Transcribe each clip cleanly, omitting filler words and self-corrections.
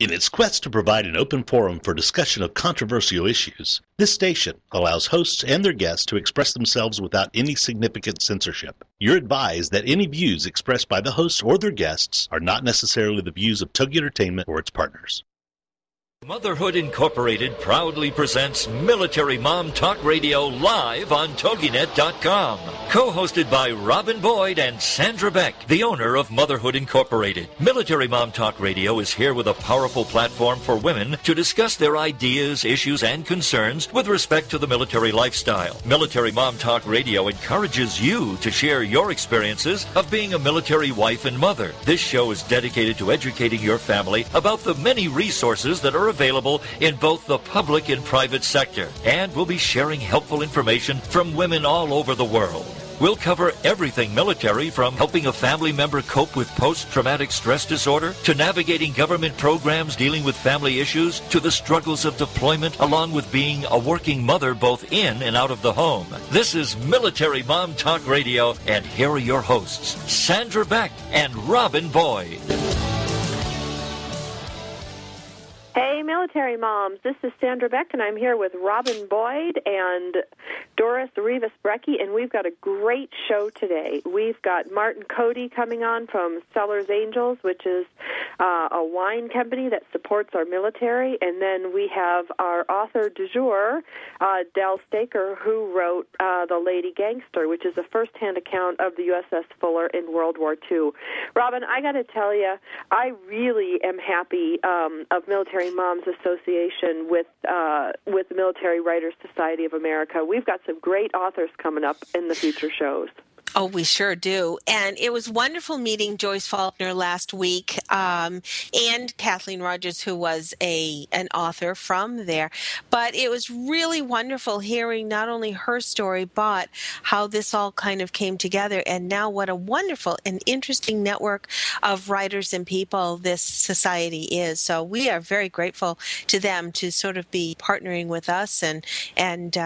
In its quest to provide an open forum for discussion of controversial issues, this station allows hosts and their guests to express themselves without any significant censorship. You're advised that any views expressed by the hosts or their guests are not necessarily the views of Togi Entertainment or its partners. Motherhood Incorporated proudly presents Military Mom Talk Radio live on TogiNet.com. Co-hosted by Robin Boyd and Sandra Beck, the owner of Motherhood Incorporated. Military Mom Talk Radio is here with a powerful platform for women to discuss their ideas, issues, and concerns with respect to the military lifestyle. Military Mom Talk Radio encourages you to share your experiences of being a military wife and mother. This show is dedicated to educating your family about the many resources that are available in both the public and private sector, and we'll be sharing helpful information from women all over the world. We'll cover everything military, from helping a family member cope with post-traumatic stress disorder, to navigating government programs dealing with family issues, to the struggles of deployment, along with being a working mother both in and out of the home. This is Military Mom Talk Radio, and here are your hosts, Sandra Beck and Robin Boyd. Hey, military moms, this is Sandra Beck, and I'm here with Robin Boyd and Doris Rivas-Brecky, and we've got a great show today. We've got Martin Cody coming on from Cellar Angels, which is a wine company that supports our military, and then we have our author du jour, Del Staecker, who wrote The Lady Gangster, which is a first-hand account of the USS Fuller in World War II. Robin, I got to tell you, I really am happy of Military Moms Association with the Military Writers Society of America. We've got some great authors coming up in the future shows. Oh, we sure do. And it was wonderful meeting Joyce Faulkner last week, and Kathleen Rogers, who was an author from there. But it was really wonderful hearing not only her story, but how this all kind of came together. And now what a wonderful and interesting network of writers and people this society is. So we are very grateful to them to sort of be partnering with us. And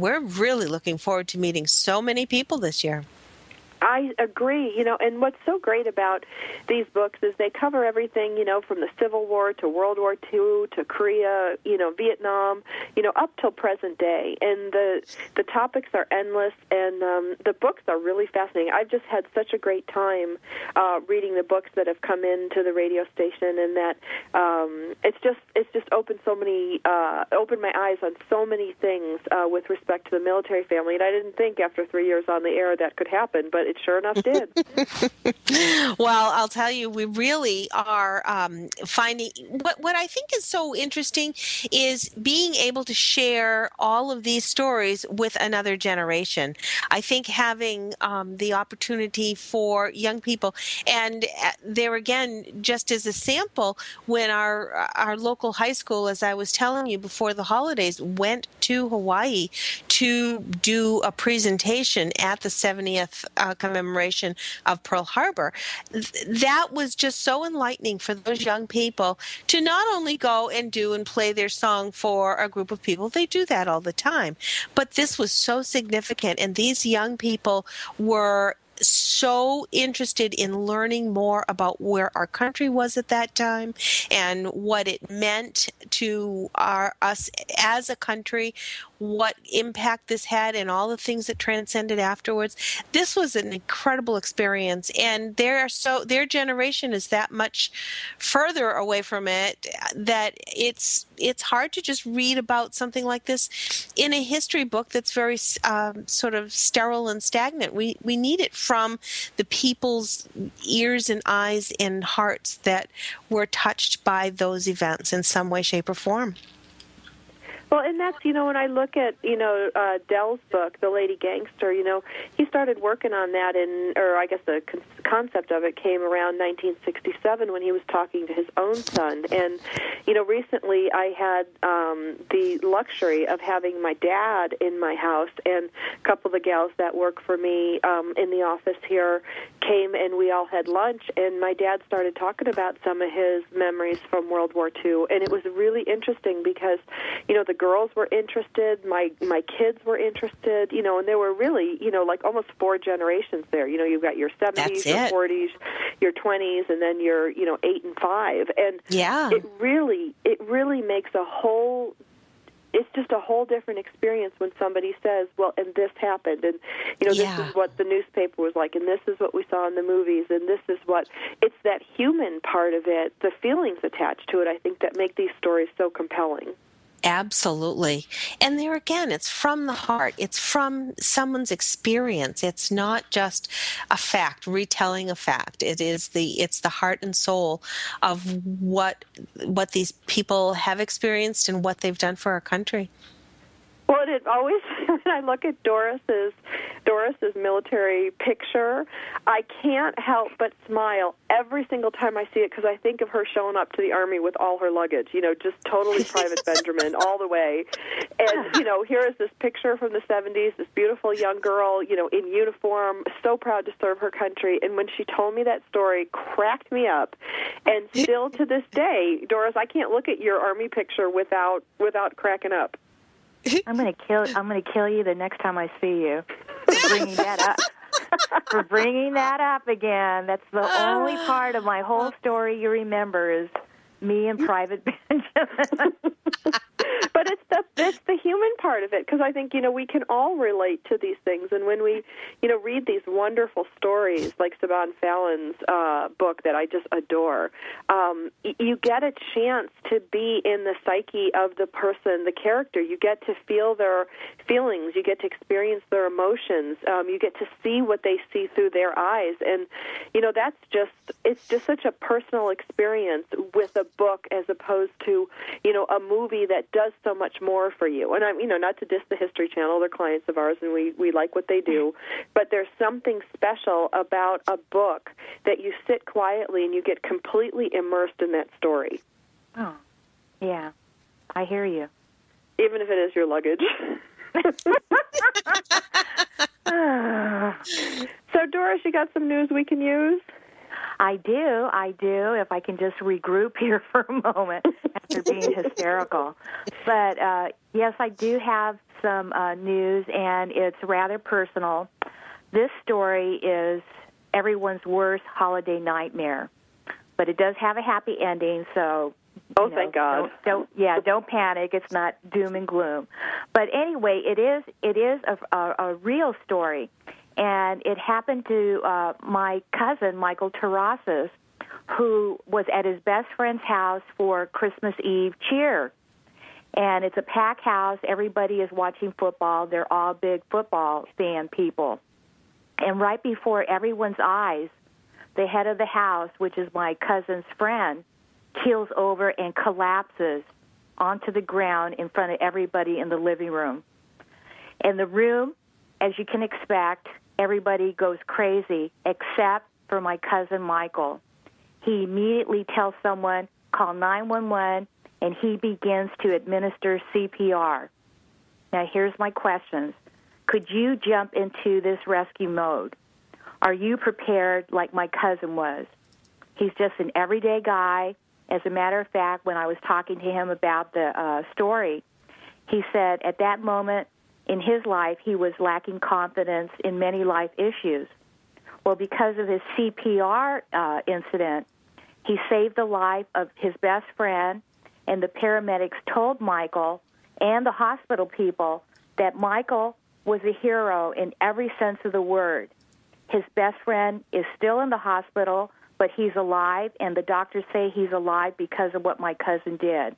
we're really looking forward to meeting so many people this year. I agree, and what's so great about these books is they cover everything, from the Civil War to World War II to Korea, Vietnam, up till present day. And the topics are endless, and the books are really fascinating. I've just had such a great time reading the books that have come into the radio station, and that it's just opened my eyes on so many things with respect to the military family. And I didn't think after 3 years on the air that could happen, but it sure enough did. Well, I'll tell you, we really are finding what I think is so interesting is being able to share all of these stories with another generation. I think having the opportunity for young people, and there again, just as a sample, when our local high school, as I was telling you before the holidays, went to Hawaii to do a presentation at the 70th commemoration of Pearl Harbor. That was just so enlightening for those young people to not only go and do and play their song for a group of people, they do that all the time, but this was so significant, and these young people were so interested in learning more about where our country was at that time and what it meant to us as a country, what impact this had, and all the things that transcended afterwards. This was an incredible experience, and their generation is that much further away from it that it's hard to just read about something like this in a history book that's very sort of sterile and stagnant. We need it from the people's ears and eyes and hearts that were touched by those events in some way, shape, or form. Well, and that's, when I look at, Dell's book, The Lady Gangster, he started working on that or I guess the concept of it came around 1967 when he was talking to his own son. And, recently I had the luxury of having my dad in my house, and a couple of the gals that work for me in the office here came, and we all had lunch, and my dad started talking about some of his memories from World War II. And it was really interesting because, the girls were interested, my kids were interested, and there were really, like almost 4 generations there. You've got your 70s, your it. 40s, your 20s, and then your 8 and 5, and it really makes it's just a whole different experience when somebody says, well, and this happened, and this is what the newspaper was like, and this is what we saw in the movies, and this is what, it's that human part of it, the feelings attached to it, I think, that make these stories so compelling. Absolutely. And there again, it's from the heart. It's from someone's experience. It's not just a fact, retelling a fact. It's the heart and soul of what these people have experienced and what they've done for our country. Well, it always, when I look at Doris's military picture, I can't help but smile every single time I see it, because I think of her showing up to the Army with all her luggage, just totally Private Benjamin all the way. And, here is this picture from the 70s, this beautiful young girl, in uniform, so proud to serve her country. And when she told me that story, cracked me up. And still to this day, Doris, I can't look at your Army picture without cracking up. I'm going to kill you the next time I see you for bringing that up. For bringing that up again. That's the only part of my whole story you remember is me and Private Benjamin. But it's the human part of it, because I think, we can all relate to these things. And when we, read these wonderful stories like Saban Fallon's book that I just adore, you get a chance to be in the psyche of the person, the character. You get to feel their feelings. You get to experience their emotions. You get to see what they see through their eyes. And, it's just such a personal experience with a book as opposed to, a movie that does so much more for you. And I'm, not to diss the History Channel, they're clients of ours, and we like what they do, but there's something special about a book that you sit quietly and you get completely immersed in that story. Oh, yeah, I hear you. Even if it is your luggage. So, Doris, you got some news we can use? I do. If I can just regroup here for a moment after being hysterical. But, yes, I do have some news, and it's rather personal. This story is everyone's worst holiday nightmare. But it does have a happy ending, so... thank God. Don't panic. It's not doom and gloom. But anyway, it is a real story. And it happened to my cousin, Michael Terrasas, who was at his best friend's house for Christmas Eve cheer. And it's a packed house. Everybody is watching football. They're all big football fan people. And right before everyone's eyes, the head of the house, which is my cousin's friend, keels over and collapses onto the ground in front of everybody in the living room. And the room, as you can expect, everybody goes crazy except for my cousin Michael. He immediately tells someone, call 911, and he begins to administer CPR. Now, here's my questions. Could you jump into this rescue mode? Are you prepared like my cousin was? He's just an everyday guy. As a matter of fact, when I was talking to him about the story, he said at that moment in his life, he was lacking confidence in many life issues. Well, because of his CPR incident, he saved the life of his best friend, and the paramedics told Michael and the hospital people that Michael was a hero in every sense of the word. His best friend is still in the hospital, but he's alive, and the doctors say he's alive because of what my cousin did.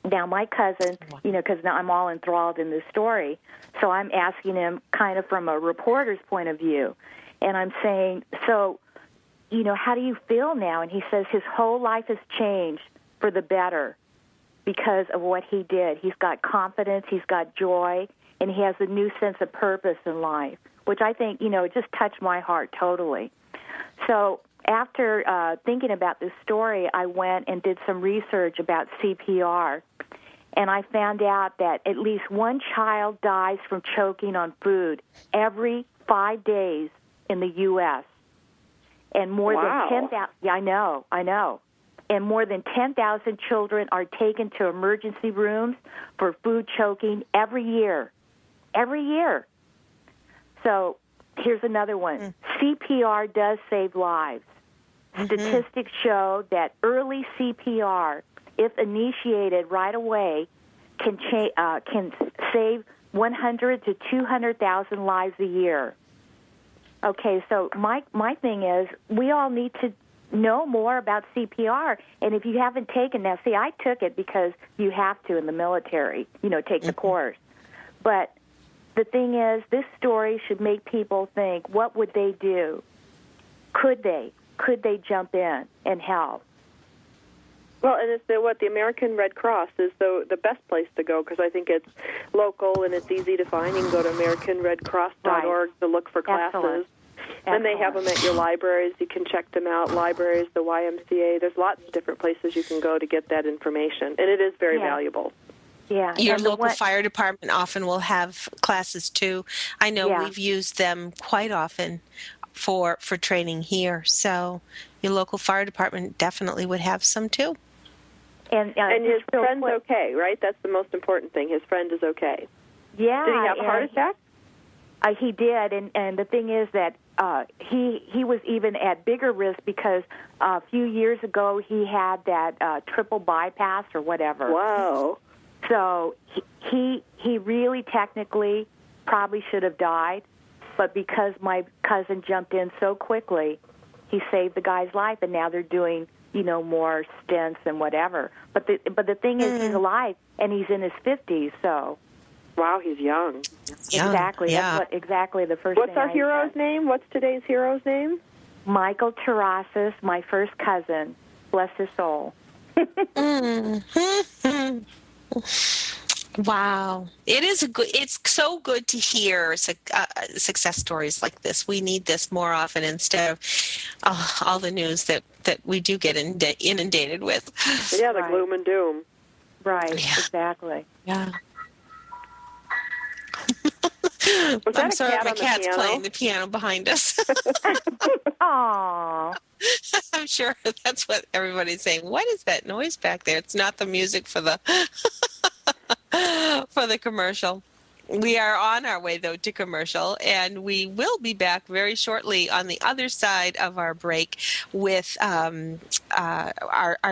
Now, my cousin, because now I'm all enthralled in this story, so I'm asking him kind of from a reporter's point of view. And I'm saying, so, how do you feel now? And he says his whole life has changed for the better because of what he did. He's got confidence, he's got joy, and he has a new sense of purpose in life, which I think, it just touched my heart totally. So after thinking about this story, I went and did some research about CPR, and I found out that at least one child dies from choking on food every 5 days in the U.S. And more than 10,000, I know. And more than 10,000 children are taken to emergency rooms for food choking every year. Every year. So here's another one. CPR does save lives. Statistics show that early CPR, if initiated right away, can save 100 to 200,000 lives a year. Okay, so my thing is we all need to know more about CPR. And if you haven't taken that, see, I took it because you have to in the military, take the course. But the thing is, this story should make people think, what would they do? Could they jump in and help? Well, and it's the American Red Cross is the best place to go because I think it's local and it's easy to find. You can go to AmericanRedCross.org to look for classes. Excellent. And they have them at your libraries. You can check them out, libraries, the YMCA. There's lots of different places you can go to get that information, and it is very valuable. Yeah. Your local fire department often will have classes, too. I know we've used them quite often for training here. So your local fire department definitely would have some, too. And his friend's okay, right? That's the most important thing. His friend is okay. Yeah. Did he have a heart attack? He did, and the thing is that he was even at bigger risk because a few years ago he had that triple bypass or whatever. Wow. So he really technically probably should have died, but because my cousin jumped in so quickly, he saved the guy's life, and now they're doing more stents and whatever. But the thing is, he's alive and he's in his 50s, so. Wow, he's young. Exactly. Yeah. That's exactly the first What's thing our hero's name? What's today's hero's name? Michael Terrasas, my first cousin. Bless his soul. Wow. It's so good to hear success stories like this. We need this more often instead of all the news that we do get inundated with. Yeah, the gloom and doom. Right, exactly. Yeah. I'm sorry, my cat cat's playing the piano behind us. Aww. I'm sure that's what everybody's saying. What is that noise back there? It's not the music for the for the commercial. We are on our way, though, to commercial, and we will be back very shortly on the other side of our break with our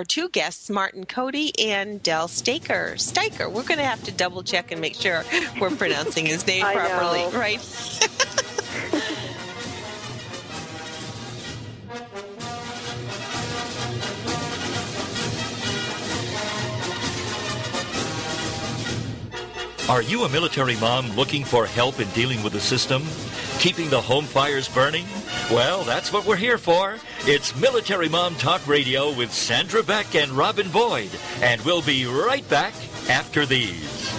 two guests, Martin Cody and Del Staecker. We're going to have to double-check and make sure we're pronouncing his name properly, know. right? Are you a military mom looking for help in dealing with the system? Keeping the home fires burning? Well, that's what we're here for. It's Military Mom Talk Radio with Sandra Beck and Robin Boyd. And we'll be right back after these.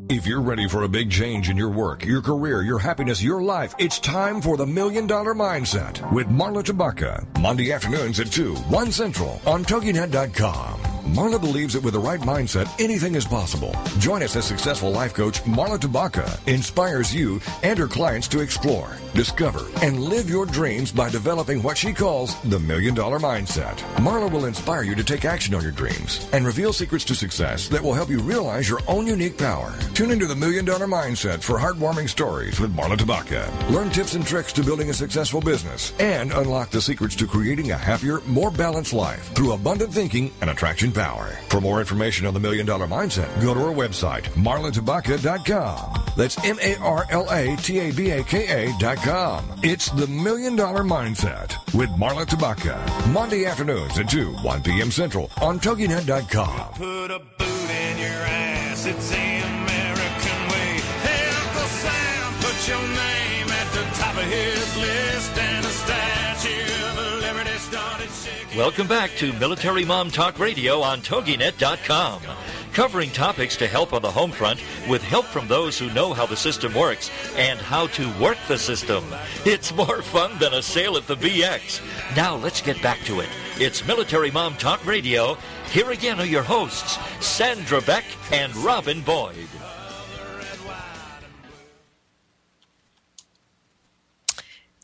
If you're ready for a big change in your work, your career, your happiness, your life, it's time for the $1 Million Mindset with Marla Tabaka. Monday afternoons at 2, 1 Central on TogiNet.com. Marla believes that with the right mindset, anything is possible. Join us as successful life coach Marla Tabaka inspires you and her clients to explore, discover, and live your dreams by developing what she calls the $1 Million Mindset. Marla will inspire you to take action on your dreams and reveal secrets to success that will help you realize your own unique power. Tune into the $1 Million Mindset for heartwarming stories with Marla Tabaka. Learn tips and tricks to building a successful business and unlock the secrets to creating a happier, more balanced life through abundant thinking and attraction power. For more information on the $1 Million Mindset, go to our website, marlatabaka.com. That's MarlaTabaka.com. It's the $1 Million Mindset with Marla Tabaka. Monday afternoons at 2, 1 p.m. Central on TogiNet.com. Put a boot in your ass, it's the American way. Hey, Uncle Sam, put your name at the top of his list, and a statue of Liberty started shaking. Welcome back to Military Mom Talk Radio on TogiNet.com. Covering topics to help on the home front with help from those who know how the system works and how to work the system. It's more fun than a sale at the BX. Now let's get back to it. It's Military Mom Talk Radio. Here again are your hosts, Sandra Beck and Robin Boyd.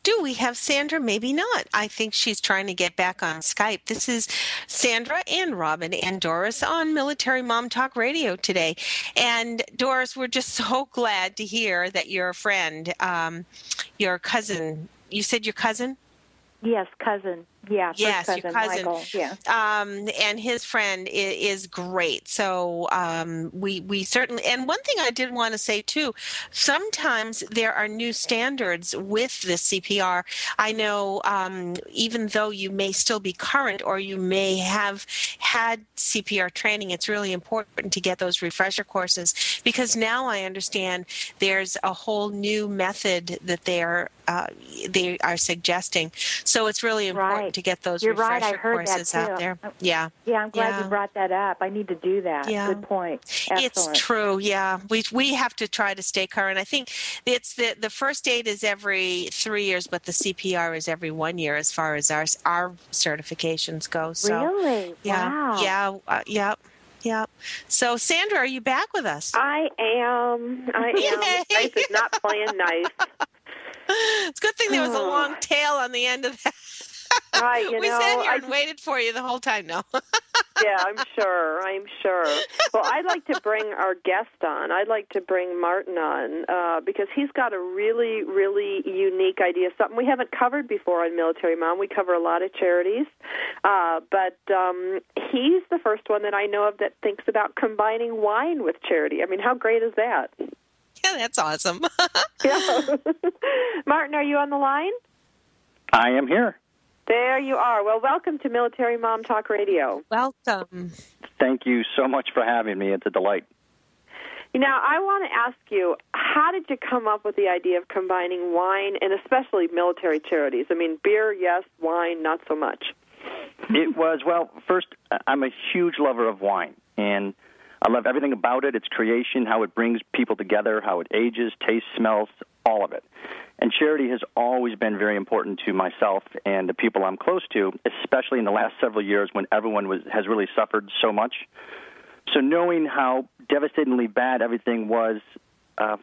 Do we have Sandra, maybe not. I think she's trying to get back on Skype. This is Sandra and Robin and Doris on Military Mom Talk Radio today. And Doris, we're just so glad to hear that your friend, your cousin, you said your cousin? Yes, cousin. Yeah, yes, cousin, your cousin. Michael. Yeah. And his friend is great. So we certainly. And one thing I did want to say too, sometimes there are new standards with the CPR. I know even though you may still be current or you may have had CPR training, it's really important to get those refresher courses, because now I understand there's a whole new method that they are suggesting. So it's really important to get those refresher courses out there. Yeah. Yeah, I'm glad you brought that up. I need to do that. Yeah. Good point. Excellent. It's true. Yeah. We have to try to stay current. I think it's the first aid is every 3 years, but the CPR is every 1 year as far as our certifications go. So, really? Yeah. Wow. Yeah. So, Sandra, are you back with us? I am. Life is not playing nice. It's a good thing there was a long tail on the end of that. Right, we sat here and waited for you the whole time. No. Yeah, I'm sure. Well, I'd like to bring our guest on. I'd like to bring Martin on because he's got a really, really unique idea, something we haven't covered before on Military Mom. We cover a lot of charities, but he's the first one that I know of that thinks about combining wine with charity. I mean, how great is that? Yeah, that's awesome. Yeah. Martin, are you on the line? I am here. There you are. Well, welcome to Military Mom Talk Radio. Welcome. Thank you so much for having me. It's a delight. Now, I want to ask you, how did you come up with the idea of combining wine and especially military charities? I mean, beer, yes, wine, not so much. It was, well, first, I'm a huge lover of wine, and I love everything about it, its creation, how it brings people together, how it ages, tastes, smells, all of it. And charity has always been very important to myself and the people I'm close to, especially in the last several years when everyone has really suffered so much. So knowing how devastatingly bad everything was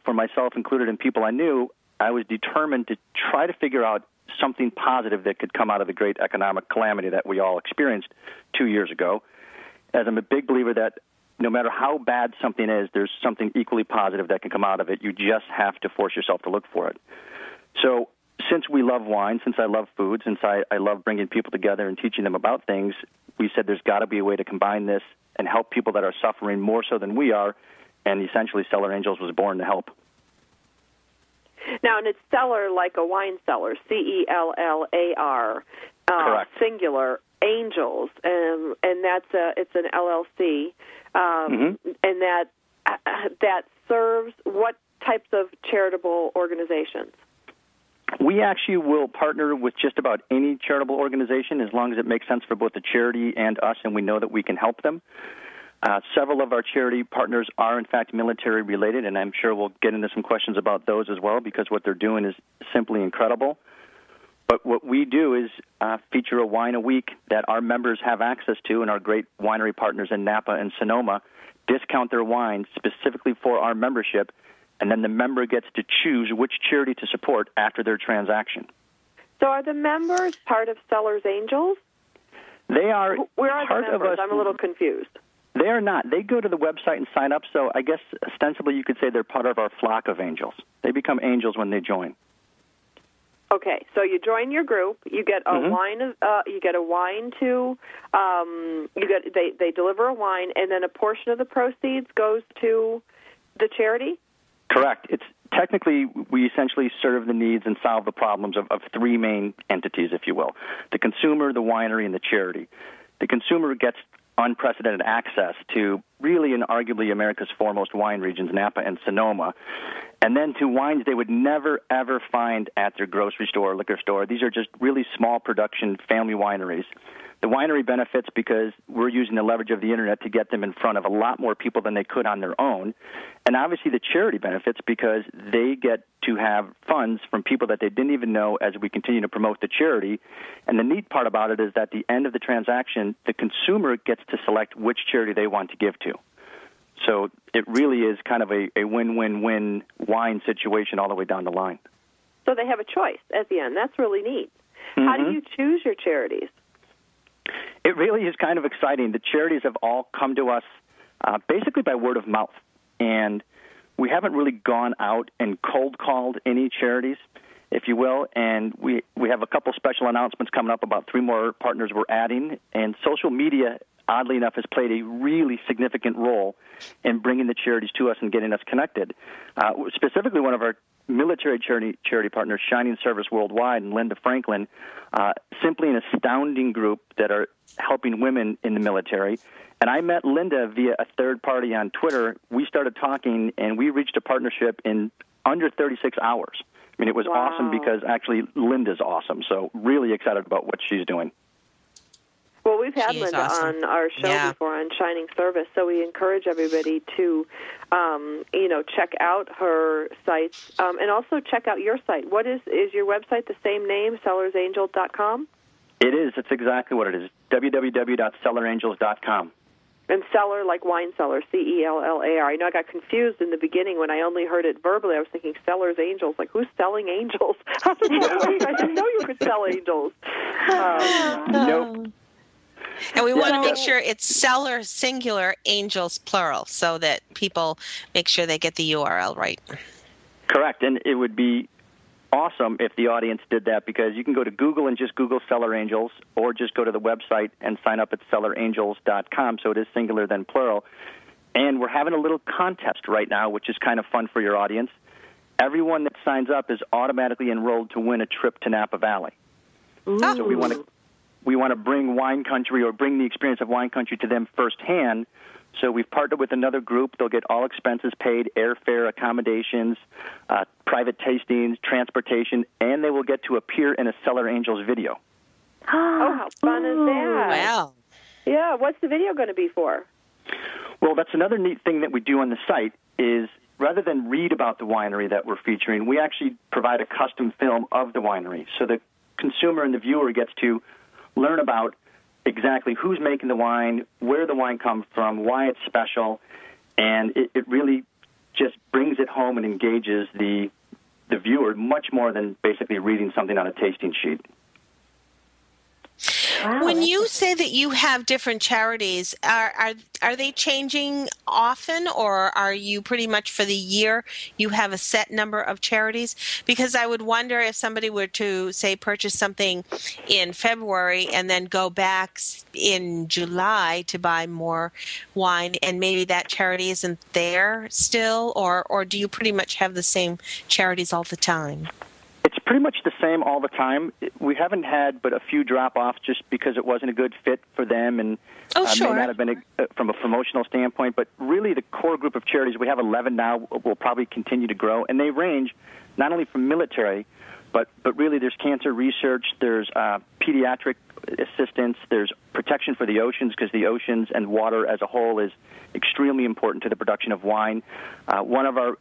for myself included and people I knew, I was determined to try to figure out something positive that could come out of the great economic calamity that we all experienced 2 years ago, as I'm a big believer that no matter how bad something is, there's something equally positive that can come out of it. You just have to force yourself to look for it. So since we love wine, since I love food, since I love bringing people together and teaching them about things, we said there's got to be a way to combine this and help people that are suffering more so than we are, and essentially Cellar Angels was born to help. Now, and it's cellar like a wine cellar, CELLAR, correct. Singular, Angels, and it's an LLC, and that serves what types of charitable organizations? We actually will partner with just about any charitable organization as long as it makes sense for both the charity and us, and we know that we can help them. Several of our charity partners are, in fact, military-related, and I'm sure we'll get into some questions about those as well because what they're doing is simply incredible. But what we do is feature a wine a week that our members have access to, and our great winery partners in Napa and Sonoma discount their wine specifically for our membership, and then the member gets to choose which charity to support after their transaction. So are the members part of Cellar Angels? They are. Where are part the members? of us. I'm a little confused. They are not. They go to the website and sign up, so I guess ostensibly you could say they're part of our flock of angels. They become angels when they join. Okay, so you join your group. You get a wine. You get a wine to. They deliver a wine, and then a portion of the proceeds goes to the charity. Correct. It's technically we essentially serve the needs and solve the problems of three main entities, if you will: the consumer, the winery, and the charity. The consumer gets unprecedented access to really and arguably America's foremost wine regions, Napa and Sonoma, and then to wines they would never, ever find at their grocery store or liquor store. These are just really small production family wineries. The winery benefits because we're using the leverage of the Internet to get them in front of a lot more people than they could on their own. And obviously the charity benefits because they get to have funds from people that they didn't even know as we continue to promote the charity. And the neat part about it is that at the end of the transaction, the consumer gets to select which charity they want to give to. So it really is kind of a win-win-win wine situation all the way down the line. So they have a choice at the end. That's really neat. Mm-hmm. How do you choose your charities? It really is kind of exciting. The charities have all come to us basically by word of mouth, and we haven't really gone out and cold called any charities, if you will, and we have a couple special announcements coming up about 3 more partners we're adding, and social media, oddly enough, has played a really significant role in bringing the charities to us and getting us connected. Specifically, one of our military charity partners, Shining Service Worldwide, and Linda Franklin, simply an astounding group that are helping women in the military. And I met Linda via a third party on Twitter. We started talking, and we reached a partnership in under 36 hours. I mean, it was awesome because actually Linda's awesome. So really excited about what she's doing. Well, we've had Linda on our show before on Shining Service, so we encourage everybody to, check out her sites and also check out your site. What is your website the same name, cellarsangels.com? It is. It's exactly what it is, www.cellarangels.com. And cellar, like wine cellar, Cellar. I know I got confused in the beginning when I only heard it verbally. I was thinking Cellar's Angels. Like, who's selling angels? I didn't know you could sell angels. Nope. And we want to make sure it's Cellar singular, Angels plural, so that people make sure they get the URL right. Correct. And it would be awesome if the audience did that, because you can go to Google and just Google Cellar Angels, or just go to the website and sign up at cellarangels.com, so it is singular then plural. And we're having a little contest right now, which is kind of fun for your audience. Everyone that signs up is automatically enrolled to win a trip to Napa Valley. Ooh. So we want to bring wine country, or bring the experience of wine country to them firsthand. So we've partnered with another group. They'll get all expenses paid, airfare, accommodations, private tastings, transportation, and they will get to appear in a Cellar Angels video. Oh, how fun is that? Wow. Yeah, what's the video going to be for? Well, that's another neat thing that we do on the site is, rather than read about the winery that we're featuring, we actually provide a custom film of the winery. So the consumer and the viewer gets to learn about exactly who's making the wine, where the wine comes from, why it's special, and it really just brings it home and engages the viewer much more than basically reading something on a tasting sheet. Wow, when you say that you have different charities, are they changing often, or are you pretty much for the year you have a set number of charities? Because I would wonder if somebody were to, say, purchase something in February and then go back in July to buy more wine, and maybe that charity isn't there still, or do you pretty much have the same charities all the time? It's pretty much the same all the time. We haven't had but a few drop-offs just because it wasn't a good fit for them, and sure. may not have been from a promotional standpoint. But really, the core group of charities, we have 11 now, will probably continue to grow, and they range not only from military, but really there's cancer research, there's pediatric assistance, there's protection for the oceans, because the oceans and water as a whole is extremely important to the production of wine. One of our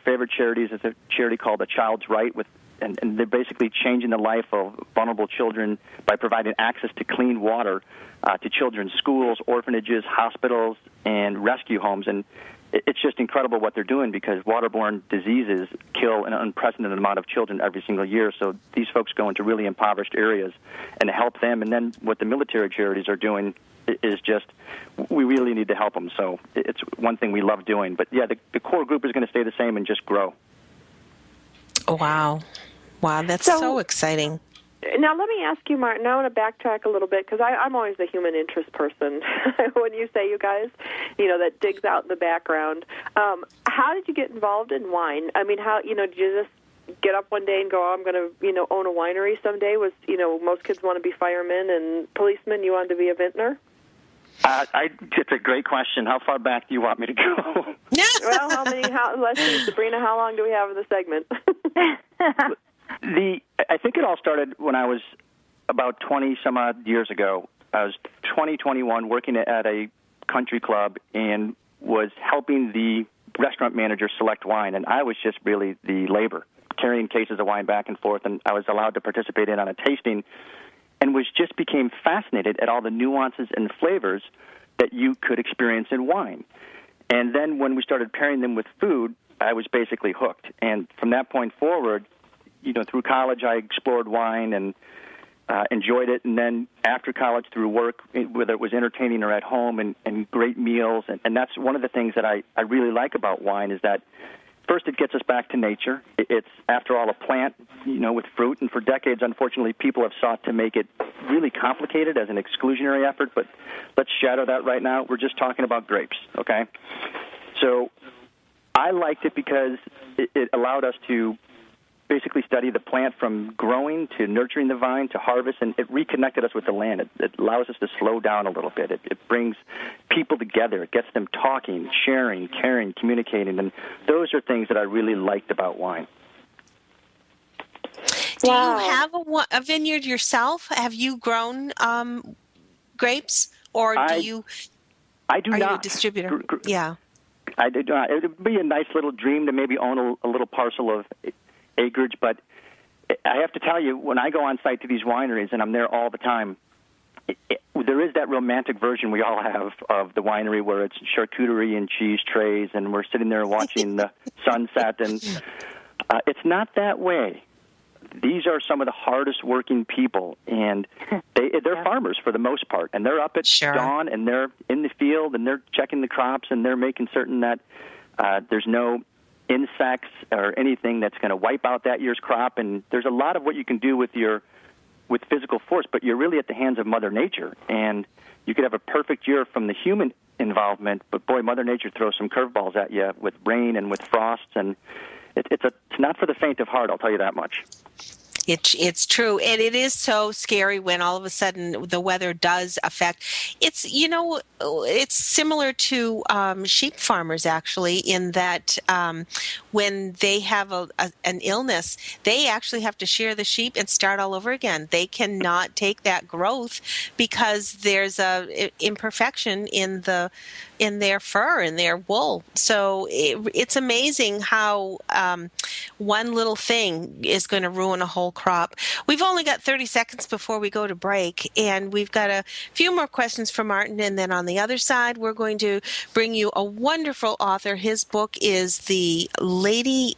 favorite charities is a charity called A Child's Right, and they're basically changing the life of vulnerable children by providing access to clean water to children's schools, orphanages, hospitals, and rescue homes. And it's just incredible what they're doing, because waterborne diseases kill an unprecedented amount of children every single year. So these folks go into really impoverished areas and help them. And then what the military charities are doing is just, we really need to help them. So it's one thing we love doing. But, yeah, the core group is going to stay the same and just grow. Oh, wow. Wow, that's so exciting. Now, let me ask you, Martin, I want to backtrack a little bit, because I'm always the human interest person when you say, you guys, that digs out in the background. How did you get involved in wine? I mean, how, did you just get up one day and go, I'm going to, own a winery someday? Was, most kids want to be firemen and policemen. You wanted to be a vintner? It's a great question. How far back do you want me to go? Well, let's see, Sabrina, how long do we have in the segment? I think it all started when I was about 20-some-odd years ago. I was 21, working at a country club, and was helping the restaurant manager select wine, and I was just really the labor, carrying cases of wine back and forth, and I was allowed to participate on a tasting, and became fascinated at all the nuances and flavors that you could experience in wine. And then when we started pairing them with food, I was basically hooked. And from that point forward, through college, I explored wine and enjoyed it. And then after college, through work, whether it was entertaining or at home, and great meals. And that's one of the things that I really like about wine is that, first, it gets us back to nature. It's, after all, a plant, with fruit. And for decades, unfortunately, people have sought to make it really complicated as an exclusionary effort. But let's shadow that right now. We're just talking about grapes, okay? So I liked it because it allowed us to basically study the plant from growing to nurturing the vine to harvest, and it reconnected us with the land. It allows us to slow down a little bit. It brings people together. It gets them talking, sharing, caring, communicating, and those are things that I really liked about wine. Do you have a vineyard yourself? Have you grown grapes, or I do not. Are you a distributor? Yeah. I do not. It would be a nice little dream to maybe own a little parcel of acreage, but I have to tell you, when I go on site to these wineries, and I'm there all the time, there is that romantic version we all have of the winery where it's charcuterie and cheese trays, and we're sitting there watching the sunset, and it's not that way. These are some of the hardest working people, and they're farmers for the most part, and they're up at dawn, and they're in the field, and they're checking the crops, and they're making certain that there's no insects or anything that's going to wipe out that year's crop. And there's a lot of what you can do with physical force, but you're really at the hands of Mother Nature. And you could have a perfect year from the human involvement, but boy, Mother Nature throws some curveballs at you with rain and with frosts, and it's not for the faint of heart, I'll tell you that much. It's true, and it is so scary when all of a sudden the weather does affect. It's it's similar to sheep farmers, actually, in that when they have an illness, they actually have to shear the sheep and start all over again. They cannot take that growth because there's a imperfection in their fur, in their wool. So it's amazing how one little thing is going to ruin a whole crop. We've only got 30 seconds before we go to break, and we've got a few more questions for Martin, and then on the other side, we're going to bring you a wonderful author. His book is The Lady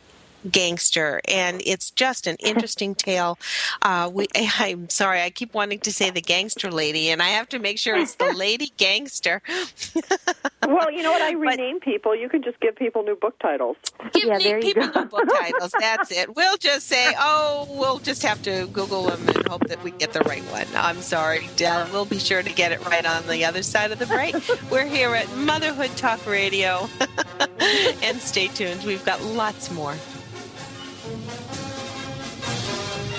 Gangster, and it's just an interesting tale. I'm sorry, I keep wanting to say the gangster lady, and I have to make sure it's the Lady Gangster. Well, you know what? I rename people. You can just give people new book titles. Give people new book titles. That's it. We'll just say, we'll just have to Google them and hope that we get the right one. I'm sorry, Del. We'll be sure to get it right on the other side of the break. We're here at Motherhood Talk Radio. And stay tuned. We've got lots more.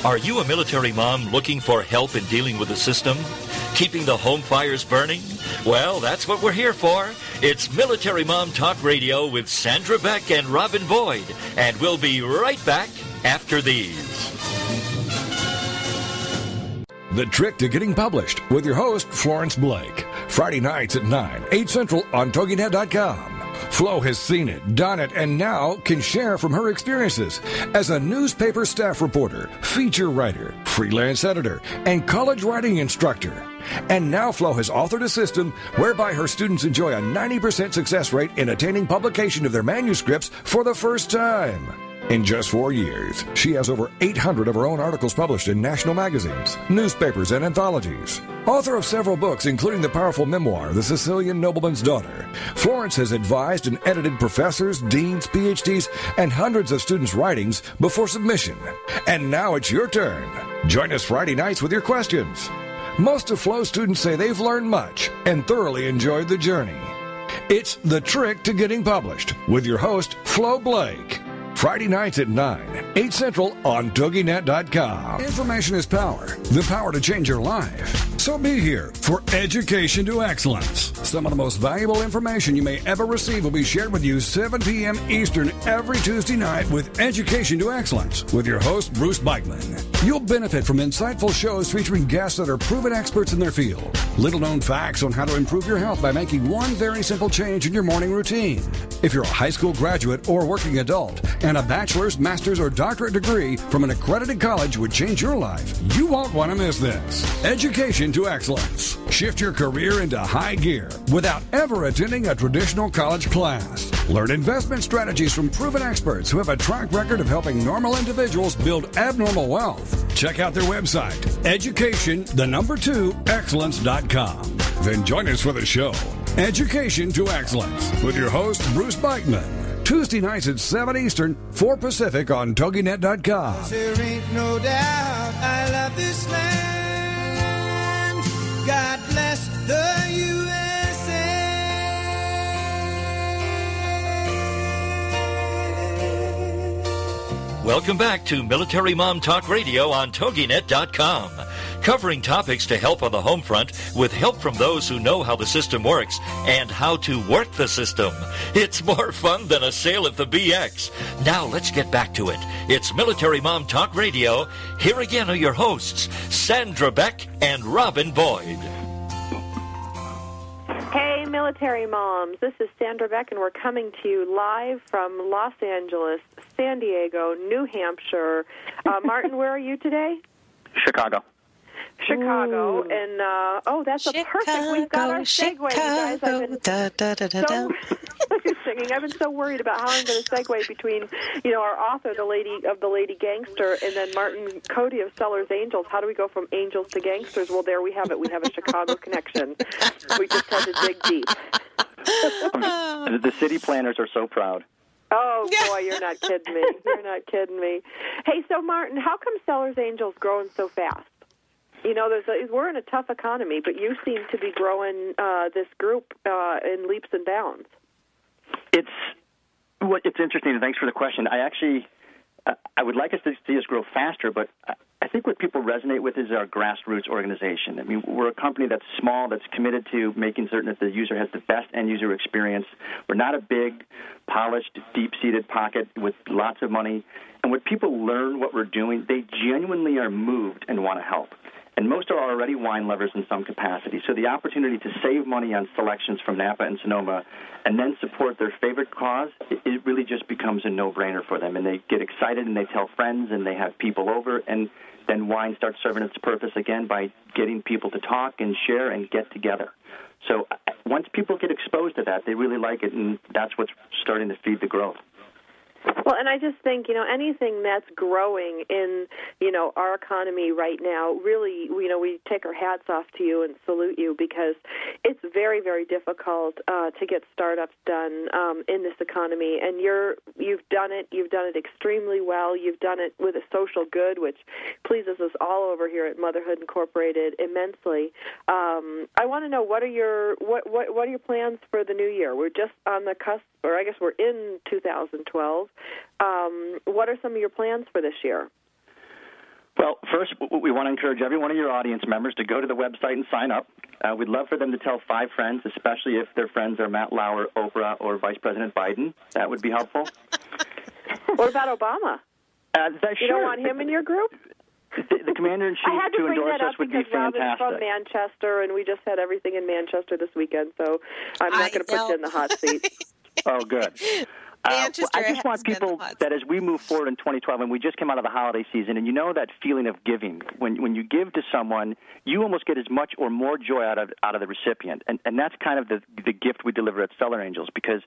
Are you a military mom looking for help in dealing with the system? Keeping the home fires burning? Well, that's what we're here for. It's Military Mom Talk Radio with Sandra Beck and Robin Boyd. And we'll be right back after these. The Trick to Getting Published with your host, Florence Blake. Friday nights at 9, 8 Central on TogiNet.com. Flo has seen it, done it, and now can share from her experiences as a newspaper staff reporter, feature writer, freelance editor, and college writing instructor. And now Flo has authored a system whereby her students enjoy a 90% success rate in attaining publication of their manuscripts for the first time. In just 4 years, she has over 800 of her own articles published in national magazines, newspapers, and anthologies. Author of several books, including the powerful memoir, The Sicilian Nobleman's Daughter, Florence has advised and edited professors, deans, PhDs, and hundreds of students' writings before submission. And now it's your turn. Join us Friday nights with your questions. Most of Flo's students say they've learned much and thoroughly enjoyed the journey. It's The Trick to Getting Published with your host, Flo Blake. Friday nights at 9, 8 Central on TogiNet.com. Information is power. The power to change your life. So be here for Education to Excellence. Some of the most valuable information you may ever receive will be shared with you 7 p.m. Eastern every Tuesday night with Education to Excellence with your host, Bruce Beichman. You'll benefit from insightful shows featuring guests that are proven experts in their field. Little-known facts on how to improve your health by making one very simple change in your morning routine. If you're a high school graduate or working adult and a bachelor's, master's, or doctorate degree from an accredited college would change your life, you won't want to miss this. Education to Excellence. Shift your career into high gear without ever attending a traditional college class. Learn investment strategies from proven experts who have a track record of helping normal individuals build abnormal wealth. Check out their website, education2excellence.com. Then join us for the show, Education to Excellence, with your host, Bruce Beichman. Tuesday nights at 7 Eastern, 4 Pacific on TogiNet.com. There ain't no doubt I love this land. God bless the USA. Welcome back to Military Mom Talk Radio on TogiNet.com. Covering topics to help on the home front with help from those who know how the system works and how to work the system. It's more fun than a sale at the BX. Now let's get back to it. It's Military Mom Talk Radio. Here again are your hosts, Sandra Beck and Robin Boyd. Hey, military moms. This is Sandra Beck, and we're coming to you live from Los Angeles, San Diego, New Hampshire. Martin, where are you today? Chicago. Chicago. Ooh. And, that's a perfect. We've got our segue, you guys. I've been singing. I've been so worried about how I'm going to segue between, our author, the Lady Gangster, and then Martin Cody of Cellar Angels. How do we go from angels to gangsters? Well, there we have it. We have a Chicago connection. We just had to dig deep. The city planners are so proud. Oh, boy, you're not kidding me. You're not kidding me. Hey, so, Martin, how come Cellar Angels growing so fast? We're in a tough economy, but you seem to be growing this group in leaps and bounds. It's interesting, and thanks for the question. I would like us to see us grow faster, but I think what people resonate with is our grassroots organization. I mean, we're a company that's small, that's committed to making certain that the user has the best end-user experience. We're not a big, polished, deep-seated pocket with lots of money. And when people learn what we're doing, they genuinely are moved and want to help. And most are already wine lovers in some capacity. So the opportunity to save money on selections from Napa and Sonoma and then support their favorite cause, it really just becomes a no-brainer for them. And they get excited and they tell friends and they have people over. And then wine starts serving its purpose again by getting people to talk and share and get together. So once people get exposed to that, they really like it, and that's what's starting to feed the growth. Well, and I just think, anything that's growing in, our economy right now, really, we take our hats off to you and salute you, because it's very, very difficult to get startups done in this economy. And you've done it. You've done it extremely well. You've done it with a social good, which pleases us all over here at Motherhood Incorporated immensely. I want to know, what are your plans for the new year? We're just on the cusp, or I guess we're in 2012. What are some of your plans for this year? Well, first, we want to encourage every one of your audience members to go to the website and sign up. We'd love for them to tell 5 friends, especially if their friends are Matt Lauer, Oprah, or Vice President Biden. That would be helpful. What about Obama? You don't want him in your group? The commander-in-chief to endorse us would be fantastic. Robin's from Manchester, and we just had everything in Manchester this weekend, so I'm not going to put you in the hot seat. Oh, good. I just want people that as we move forward in 2012, and we just came out of the holiday season, and that feeling of giving. When you give to someone, you almost get as much or more joy out of the recipient. And that's kind of the gift we deliver at Cellar Angels, because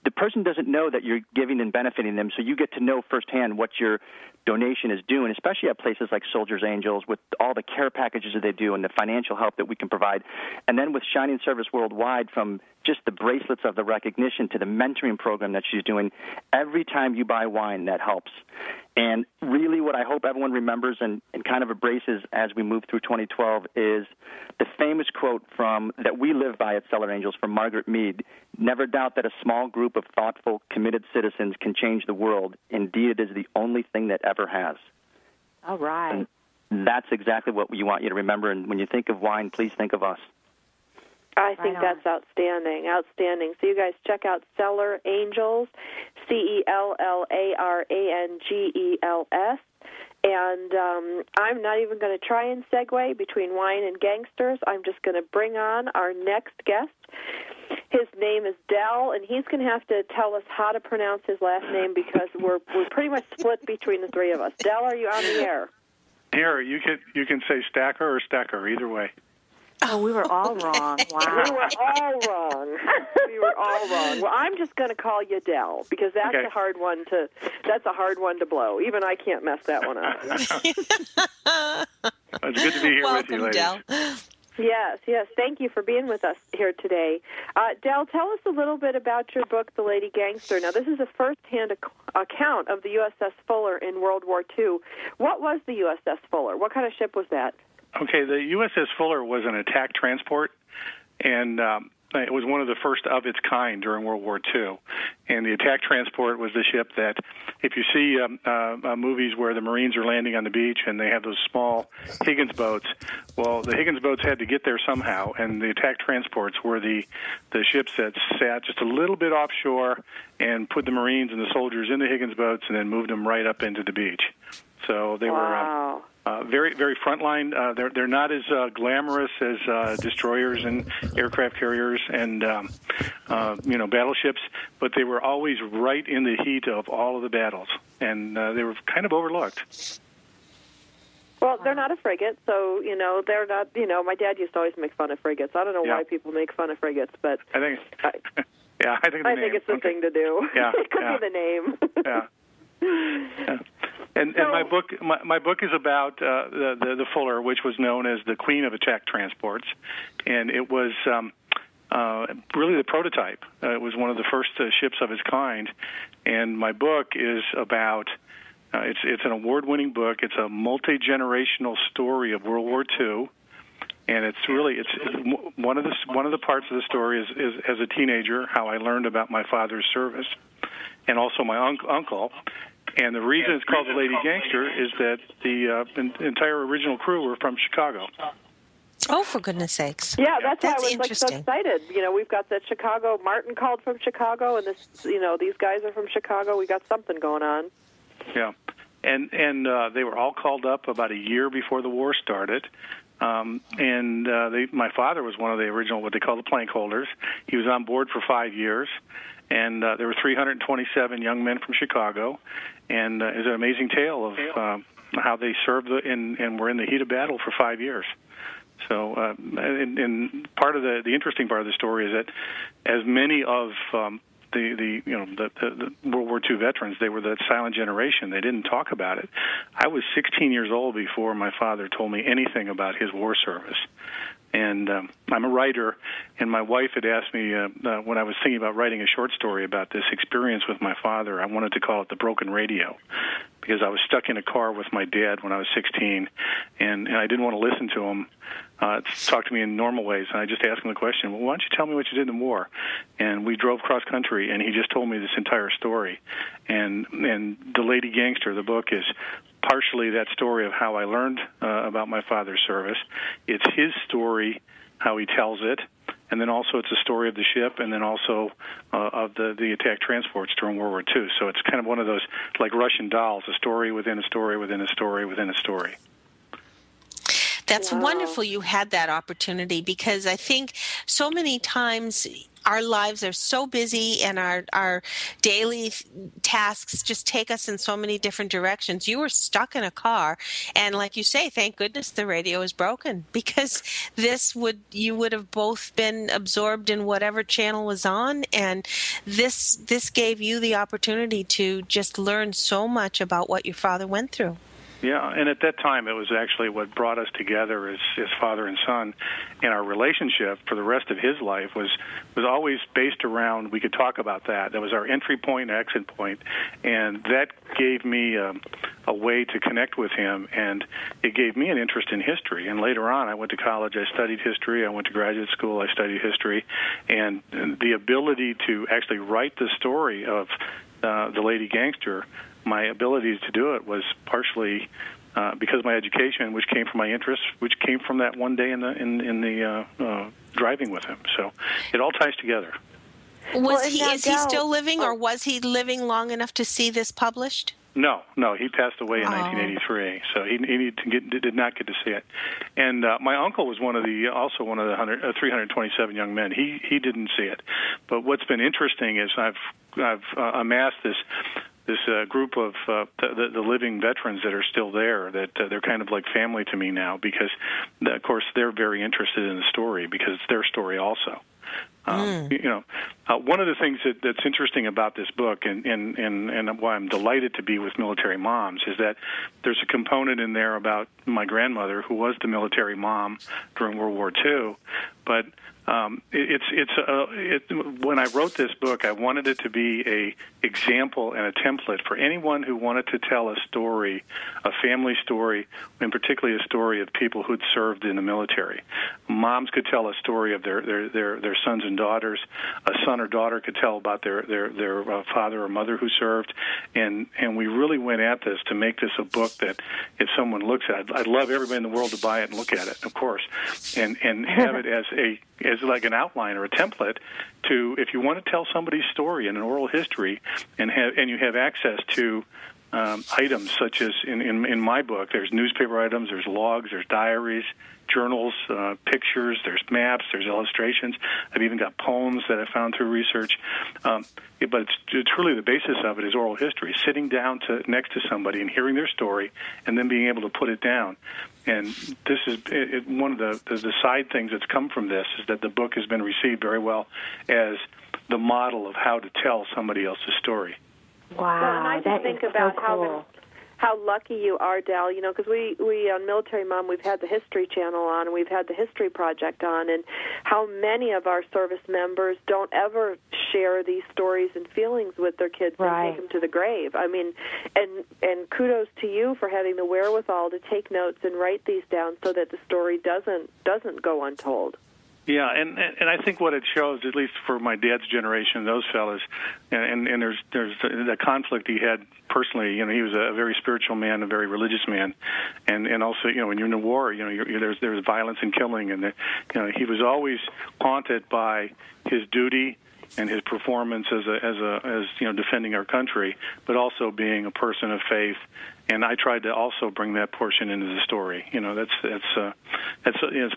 the person doesn't know that you're giving and benefiting them, so you get to know firsthand what your donation is doing, especially at places like Soldiers Angels, with all the care packages that they do and the financial help that we can provide. And then with Shining Service Worldwide, from just the bracelets of the recognition to the mentoring program that she's doing, every time you buy wine, that helps. And really what I hope everyone remembers and kind of embraces as we move through 2012 is the famous quote that we live by at Cellar Angels from Margaret Mead: "Never doubt that a small group of thoughtful, committed citizens can change the world. Indeed, it is the only thing that ever has." All right. And that's exactly what we want you to remember. And when you think of wine, please think of us. I think that's outstanding, outstanding. So you guys check out Cellar Angels, CELLARANGELS. And I'm not even going to try and segue between wine and gangsters. I'm just going to bring on our next guest. His name is Del, and he's going to have to tell us how to pronounce his last name, because we're pretty much split between the three of us. Del, are you on the air? Here, you can say Staecker or Staecker, either way. Oh, we were all wrong. Wow. We were all wrong. We were all wrong. Well, I'm just going to call you Del because that's a hard one to. That's a hard one to blow. Even I can't mess that one up. It's good to be here with you, ladies. Del. Yes. Thank you for being with us here today. Del, tell us a little bit about your book, The Lady Gangster. Now, this is a first-hand account of the USS Fuller in World War II. What was the USS Fuller? What kind of ship was that? Okay, the USS Fuller was an attack transport, and it was one of the first of its kind during World War II. And the attack transport was the ship that, if you see movies where the Marines are landing on the beach and they have those small Higgins boats, well, the Higgins boats had to get there somehow, and the attack transports were the ships that sat just a little bit offshore and put the Marines and the soldiers in the Higgins boats and then moved them right up into the beach. So they were very, very frontline. They're not as glamorous as destroyers and aircraft carriers and battleships, but they were always right in the heat of all of the battles, and they were kind of overlooked. Well, they're not a frigate, so, they're not, my dad used to always make fun of frigates. I don't know why people make fun of frigates, but I think it's the thing to do. Yeah, it could be the name. Yeah. And my book is about the Fuller, which was known as the Queen of Attack Transports, and it was really the prototype. It was one of the first ships of its kind, and my book is about. It's an award-winning book. It's a multi-generational story of World War II, and it's one of the parts of the story is as a teenager how I learned about my father's service, and also my uncle. And the reason it's called The Lady Gangster is that the entire original crew were from Chicago. Oh, for goodness sakes. Yeah, that's why I was so interesting. excited. We've got that Chicago, Martin called from Chicago, and these guys are from Chicago. We got something going on. Yeah. And they were all called up about a year before the war started. My father was one of the original, what they call the plank holders. He was on board for 5 years. And there were 327 young men from Chicago, and it's an amazing tale of how they served and were in the heat of battle for 5 years. So, and part of the interesting part of the story is that, as many of the World War II veterans, they were that silent generation. They didn't talk about it. I was 16 years old before my father told me anything about his war service. And I'm a writer, and my wife had asked me when I was thinking about writing a short story about this experience with my father, I wanted to call it The Broken Radio, because I was stuck in a car with my dad when I was 16, and I didn't want to listen to him talk to me in normal ways. And I just asked him the question, well, why don't you tell me what you did in the war? And we drove cross-country, and he just told me this entire story. And The Lady Gangster, the book, is partially that story of how I learned about my father's service. It's his story, how he tells it, and then also it's a story of the ship, and then also of the attack transports during World War II. So it's kind of one of those, like Russian dolls, a story within a story within a story within a story. That's wonderful you had that opportunity, because I think so many times our lives are so busy and our daily tasks just take us in so many different directions. You were stuck in a car, and like you say, thank goodness the radio is broken, because you would have both been absorbed in whatever channel was on, and this gave you the opportunity to just learn so much about what your father went through. Yeah, and at that time, it was actually what brought us together as father and son, and our relationship for the rest of his life was always based around, we could talk about that. That was our entry point and exit point, and that gave me a way to connect with him, and it gave me an interest in history. And later on, I went to college, I studied history, I went to graduate school, I studied history, and the ability to actually write the story of The Lady Gangster, my ability to do it was partially because of my education, which came from my interests, which came from that one day in the driving with him. So it all ties together. Is he still living, or was he living long enough to see this published? No, he passed away in 1983, so he did not get to see it. And my uncle was one of the 327 young men. He didn't see it. But what's been interesting is I've amassed this group of the living veterans that are still there, that they're kind of like family to me now, because, of course, they're very interested in the story because it's their story also. One of the things that's interesting about this book, and why I'm delighted to be with Military Moms, is that there's a component in there about my grandmother, who was the military mom during World War II. But when I wrote this book, I wanted it to be a example and a template for anyone who wanted to tell a story, a family story, and particularly a story of people who'd served in the military. Moms could tell a story of their sons and daughters. A son or daughter could tell about their father or mother who served, and we really went at this to make this a book that if someone looks at it, I'd love everybody in the world to buy it and look at it, of course, and have it as like an outline or a template to, if you want to tell somebody's story in an oral history, and you have access to items such as in my book, there's newspaper items, there's logs, there's diaries, journals, pictures, there's maps, there's illustrations. I've even got poems that I found through research. But it's truly the basis of it is oral history, sitting down next to somebody and hearing their story and then being able to put it down. And this is one of the side things that's come from this is that the book has been received very well as the model of how to tell somebody else's story. Wow, well, and I just think about so cool. how lucky you are, Del, because we on Military Mom, we've had the History Channel on, and we've had the History Project on, and how many of our service members don't ever share these stories and feelings with their kids and take them to the grave. I mean, and kudos to you for having the wherewithal to take notes and write these down so that the story doesn't go untold. Yeah, and I think what it shows, at least for my dad's generation, those fellas, and there's the conflict he had personally. He was a very spiritual man, a very religious man, and also, when you're in a war, there's violence and killing, and he was always haunted by his duty and his performance as defending our country, but also being a person of faith. And I tried to also bring that portion into the story. That's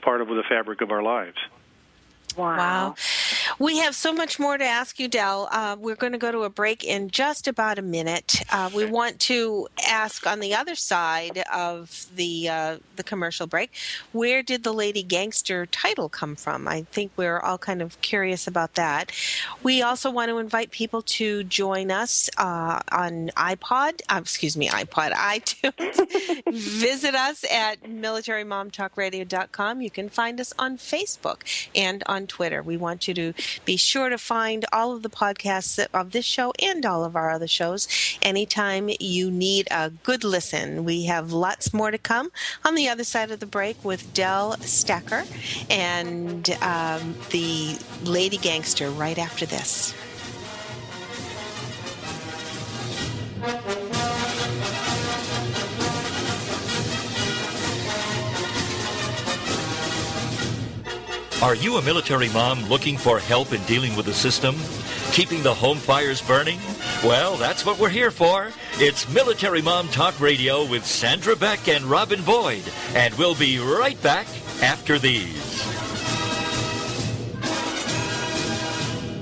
part of the fabric of our lives. Wow. We have so much more to ask you, Del. We're going to go to a break in just about a minute. We want to ask on the other side of the commercial break, where did the Lady Gangster title come from? I think we're all kind of curious about that. We also want to invite people to join us on iTunes. Visit us at militarymomtalkradio.com. You can find us on Facebook and on Twitter. We want you to be sure to find all of the podcasts of this show and all of our other shows anytime you need a good listen. We have lots more to come on the other side of the break with Del Staecker and the Lady Gangster right after this. Are you a military mom looking for help in dealing with the system? Keeping the home fires burning? Well, that's what we're here for. It's Military Mom Talk Radio with Sandra Beck and Robin Boyd. And we'll be right back after these.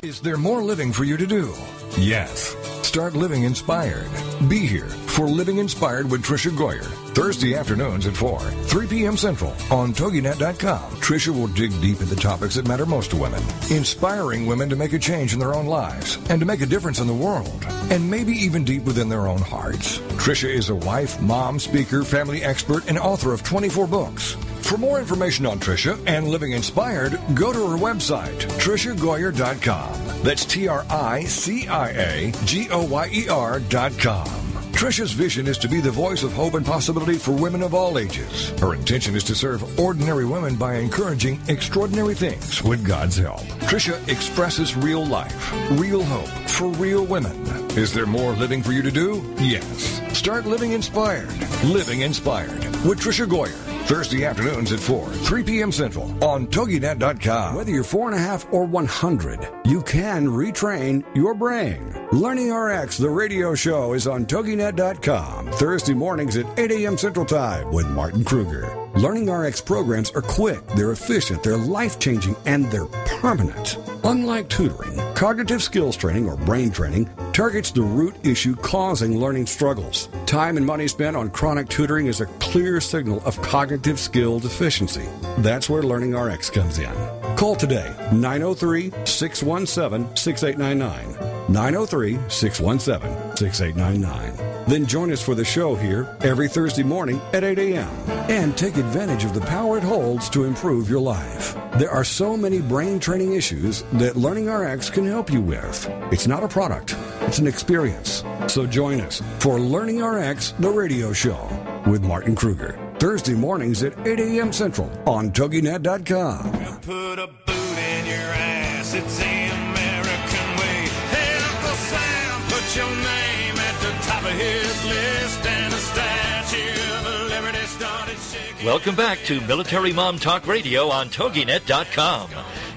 Is there more living for you to do? Yes. Start living inspired. Be here for Living Inspired with Tricia Goyer, Thursday afternoons at 4, 3 p.m. Central on TogiNet.com. Tricia will dig deep into topics that matter most to women, inspiring women to make a change in their own lives and to make a difference in the world, and maybe even deep within their own hearts. Tricia is a wife, mom, speaker, family expert, and author of 24 books. For more information on Tricia and Living Inspired, go to her website, TriciaGoyer.com. That's TriciaGoyer.com. Tricia's vision is to be the voice of hope and possibility for women of all ages. Her intention is to serve ordinary women by encouraging extraordinary things with God's help. Tricia expresses real life, real hope for real women. Is there more living for you to do? Yes. Start living inspired. Living Inspired with Tricia Goyer. Thursday afternoons at 4, 3 p.m. Central on TogiNet.com. Whether you're 4.5 or 100, you can retrain your brain. Learning RX, the radio show, is on TogiNet.com. Thursday mornings at 8 a.m. Central Time with Martin Kruger. Learning RX programs are quick, they're efficient, they're life-changing, and they're permanent. Unlike tutoring, cognitive skills training, or brain training, targets the root issue causing learning struggles. Time and money spent on chronic tutoring is a clear signal of cognitive skill deficiency. That's where Learning RX comes in. Call today, 903-617-6899. 903-617-6899. Then join us for the show here every Thursday morning at 8 a.m. and take advantage of the power it holds to improve your life. There are so many brain training issues that Learning RX can help you with. It's not a product, it's an experience. So join us for Learning RX, the radio show with Martin Kruger. Thursday mornings at 8 a.m. Central on TogiNet.com. Put a boot in your ass, it's the American way. Hey, Uncle Sam, put your name at the top of his list, and a Statue of Liberty started shaking. Welcome back to Military Mom Talk Radio on TogiNet.com.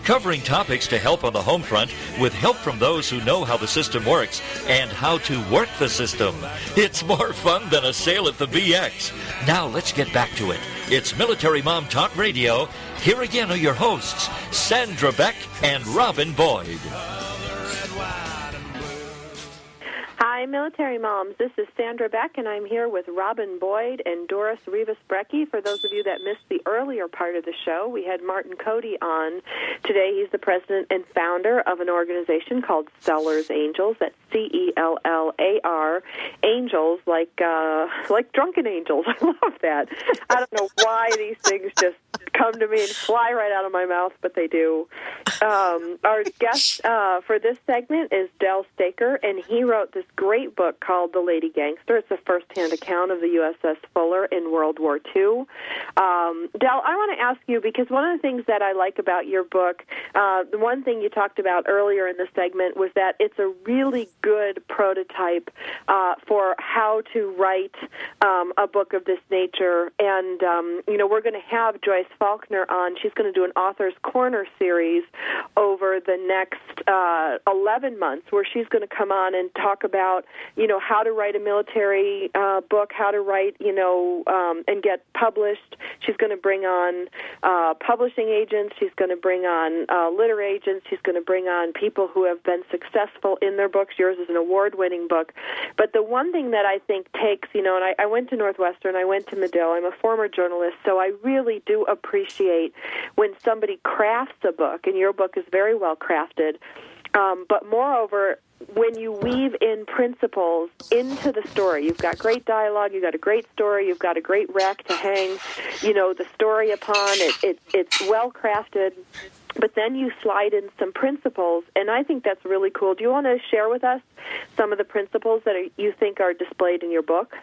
Covering topics to help on the home front with help from those who know how the system works and how to work the system. It's more fun than a sale at the BX. Now let's get back to it. It's Military Mom Talk Radio. Here again are your hosts, Sandra Beck and Robin Boyd. Hi, Military Moms. This is Sandra Beck, and I'm here with Robin Boyd and Doris Rivas-Brecky. For those of you that missed the earlier part of the show, we had Martin Cody on. Today, he's the president and founder of an organization called Cellar Angels. That's C-E-L-L-A-R, angels, like drunken angels. I love that. I don't know why these things just come to me and fly right out of my mouth, but they do. Our guest for this segment is Del Staecker, and he wrote this great book called The Lady Gangster. It's a first-hand account of the USS Fuller in World War II. Del, I want to ask you, because one of the things that I like about your book, the one thing you talked about earlier in the segment was that it's a really good prototype for how to write a book of this nature. And, we're going to have Joyce Faulkner on. She's going to do an Author's Corner series over the next 11 months, where she's going to come on and talk about, how to write a military book, how to write, and get published. She's going to bring on publishing agents. She's going to bring on liter agents. She's going to bring on people who have been successful in their books. Yours is an award-winning book. But the one thing that I think takes, and I went to Northwestern, I went to Medill. I'm a former journalist, so I really do appreciate when somebody crafts a book, and your book is very well crafted. But moreover, when you weave in principles into the story, you've got great dialogue, you've got a great story, you've got a great rack to hang, the story upon. It's well crafted, but then you slide in some principles, and I think that's really cool. Do you want to share with us some of the principles that you think are displayed in your book?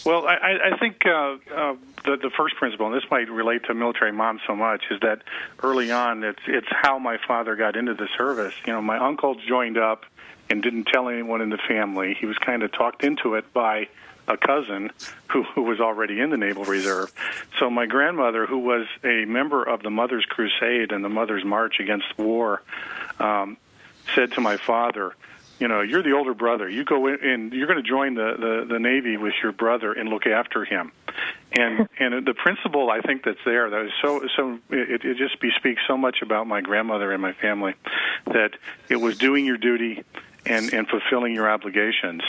Well, I think the first principle, and this might relate to military moms so much, is that early on it's how my father got into the service. My uncle joined up and didn't tell anyone in the family. He was kind of talked into it by a cousin who was already in the Naval Reserve. So my grandmother, who was a member of the Mother's Crusade and the Mother's March Against War, said to my father, you're the older brother. You go in, and you're going to join the Navy with your brother and look after him. And the principle I think that's there, that is so it just bespeaks so much about my grandmother and my family, that it was doing your duty and fulfilling your obligations.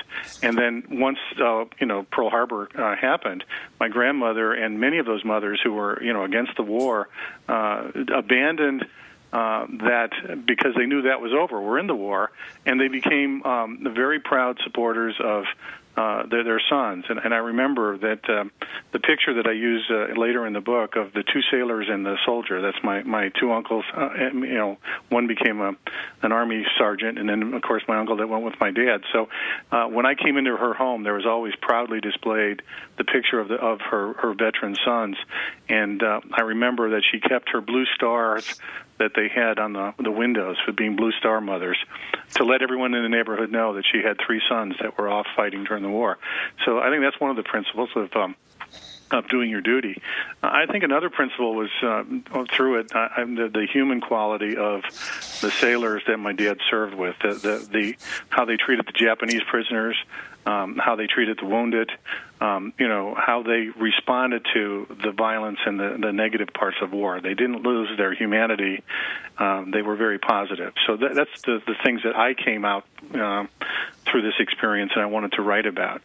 And then once Pearl Harbor happened, my grandmother and many of those mothers who were against the war abandoned that because they knew that was over. We're in the war, and they became very proud supporters of their sons. And I remember that the picture that I use later in the book of the two sailors and the soldier, that's my two uncles. One became an Army sergeant, and then, of course, my uncle that went with my dad. So when I came into her home, there was always proudly displayed the picture of her veteran sons. And I remember that she kept her blue stars that they had on the windows for being Blue Star mothers, to let everyone in the neighborhood know that she had three sons that were off fighting during the war. So I think that's one of the principles of doing your duty. I think another principle was through it the human quality of the sailors that my dad served with, the how they treated the Japanese prisoners, how they treated the wounded, how they responded to the violence and the negative parts of war. They didn't lose their humanity. They were very positive. So that's the things that I came out through this experience, and I wanted to write about.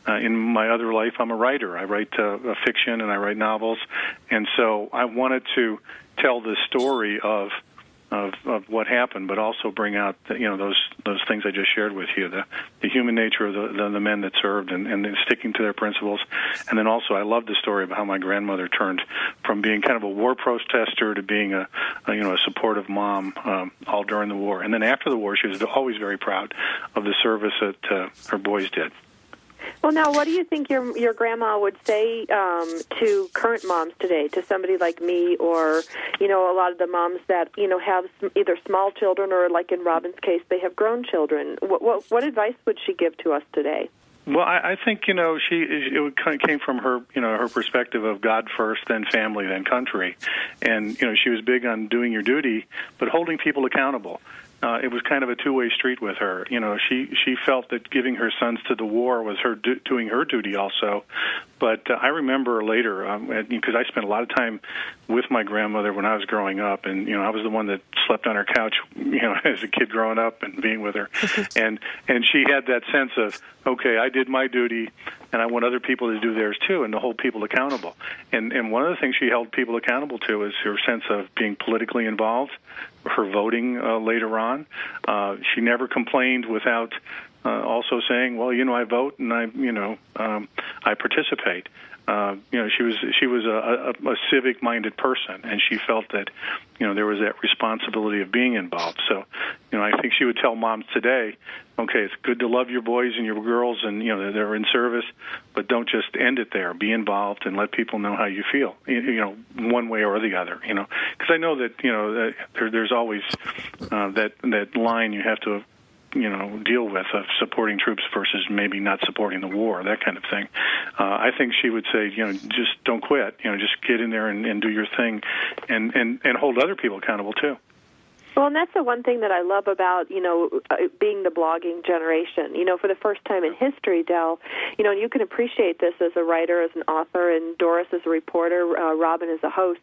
In my other life, I'm a writer. I write fiction and I write novels, and so I wanted to tell the story of what happened, but also bring out those things I just shared with you, the human nature of the men that served and sticking to their principles. And then also I love the story of how my grandmother turned from being kind of a war protester to being a supportive mom all during the war. And then after the war, she was always very proud of the service that her boys did. Well, now, what do you think your grandma would say to current moms today, to somebody like me or, a lot of the moms that, have either small children or, like in Robin's case, they have grown children? What advice would she give to us today? Well, I think, it kind of came from her, her perspective of God first, then family, then country. And, she was big on doing your duty, but holding people accountable. It was kind of a two-way street with her. She felt that giving her sons to the war was her doing her duty also. But I remember later, because I spent a lot of time with my grandmother when I was growing up, and I was the one that slept on her couch, as a kid growing up and being with her, and she had that sense of, okay, I did my duty, and I want other people to do theirs too, and to hold people accountable. And one of the things she held people accountable to is her sense of being politically involved, her voting later on. She never complained without also saying, well, I vote and I participate. She was a civic-minded person, and she felt that, there was that responsibility of being involved. So, I think she would tell moms today, okay, it's good to love your boys and your girls, and they're in service, but don't just end it there. Be involved and let people know how you feel, one way or the other. Because I know that there's always that line you have to deal with of supporting troops versus maybe not supporting the war, that kind of thing. I think she would say, just don't quit. Just get in there and do your thing, and hold other people accountable too. Well, and that's the one thing that I love about, being the blogging generation. For the first time in history, Del, and you can appreciate this as a writer, as an author, and Doris as a reporter, Robin as a host.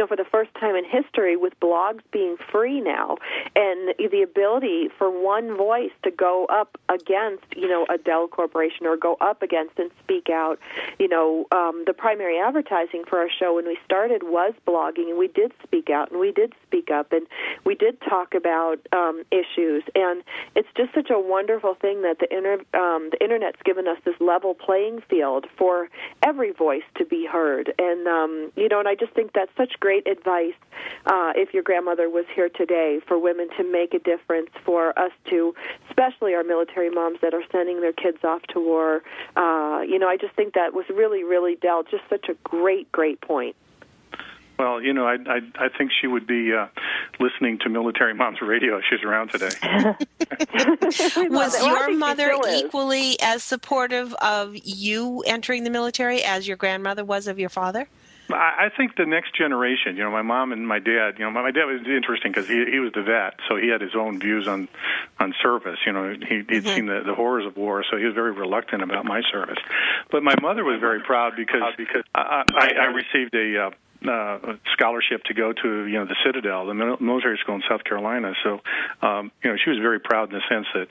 For the first time in history, with blogs being free now, and the ability for one voice to go up against, a Dell corporation or go up against and speak out. The primary advertising for our show when we started was blogging, and we did speak out, and we did speak up, and we did talk about issues, and it's just such a wonderful thing that the internet's given us this level playing field for every voice to be heard, and and I just think that's such great advice. If your grandmother was here today, for women to make a difference, for us to, especially our military moms that are sending their kids off to war, I just think that was really, really, Del, just such a great point. Well, I think she would be listening to Military Moms Radio if she's around today. Was your mother equally as supportive of you entering the military as your grandmother was of your father? I think the next generation, my mom and my dad, my dad was interesting because he was the vet, so he had his own views on service. He'd seen the horrors of war, so he was very reluctant about my service. But my mother was very proud because I received a scholarship to go to the Citadel, the military school in South Carolina. So she was very proud in the sense that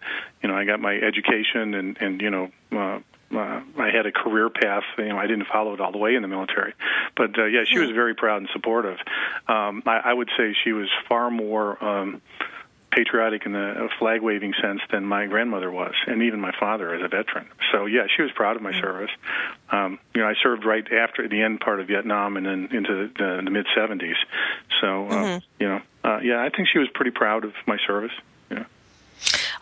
I got my education and I had a career path. I didn't follow it all the way in the military, but she was very proud and supportive. I would say she was far more patriotic in the flag-waving sense than my grandmother was, and even my father as a veteran. So, she was proud of my service. I served right after the end part of Vietnam and then into the mid-'70s. So, I think she was pretty proud of my service.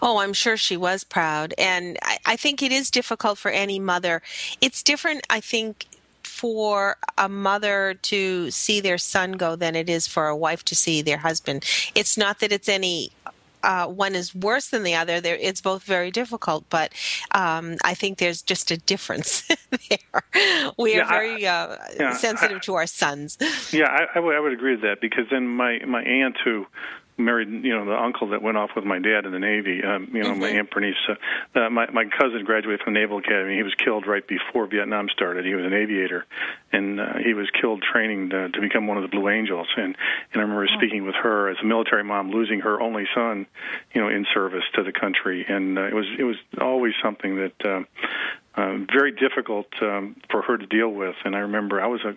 Oh, I'm sure she was proud. And I think it is difficult for any mother. It's different, I think, for a mother to see their son go than it is for a wife to see their husband. It's not that it's any one is worse than the other. It's both very difficult, but I think there's just a difference there. We are very sensitive to our sons. Yeah, I would agree with that, because then my aunt, who married, the uncle that went off with my dad in the Navy. My Aunt Bernice. My cousin graduated from the Naval Academy. He was killed right before Vietnam started. He was an aviator, and he was killed training to become one of the Blue Angels. And I remember speaking with her as a military mom, losing her only son, in service to the country. And it was always something that. Very difficult for her to deal with, and I remember I was a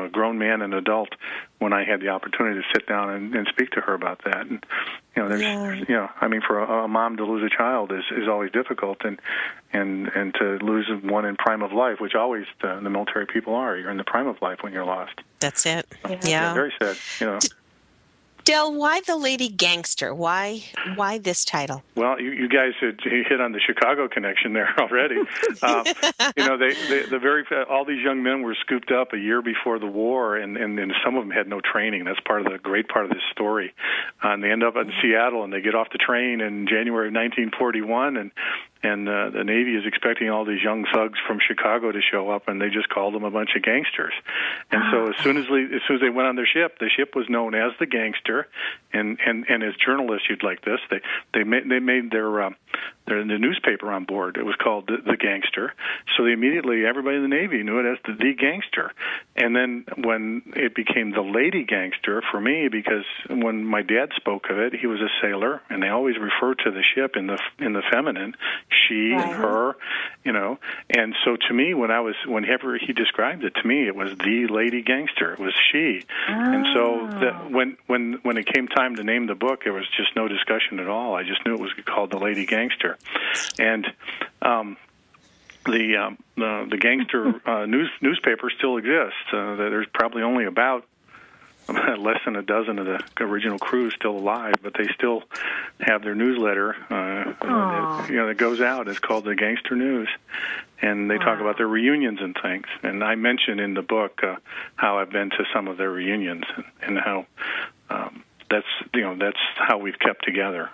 grown man and adult when I had the opportunity to sit down and speak to her about that. And for a mom to lose a child is always difficult, and to lose one in prime of life, which always the military people are. You're in the prime of life when you're lost. That's it. Yeah, very sad. Del, why the Lady Gangster? Why this title? Well, you guys hit on the Chicago connection there already. All these young men were scooped up a year before the war, and some of them had no training. That's great part of this story. And they end up in Seattle, and they get off the train in January of 1941, and the Navy is expecting all these young thugs from Chicago to show up, and they just called them a bunch of gangsters. And so as soon as they went on the ship was known as the Gangster. And as journalists, you'd like this. They made their newspaper on board. It was called the Gangster. So everybody in the Navy knew it as the Gangster. And then when it became the Lady Gangster for me, because when my dad spoke of it, he was a sailor, and they always referred to the ship in the feminine, she and her, And so to me, whenever he described it to me, it was the Lady Gangster. It was she. And so when it came time to name the book, there was just no discussion at all. I just knew it was called The Lady Gangster. And the Gangster newspaper still exists. There's probably only about less than a dozen of the original crew still alive, but they still have their newsletter that goes out. It's called the Gangster News, and they talk about their reunions and things. And I mention in the book how I've been to some of their reunions and how that's how we've kept together.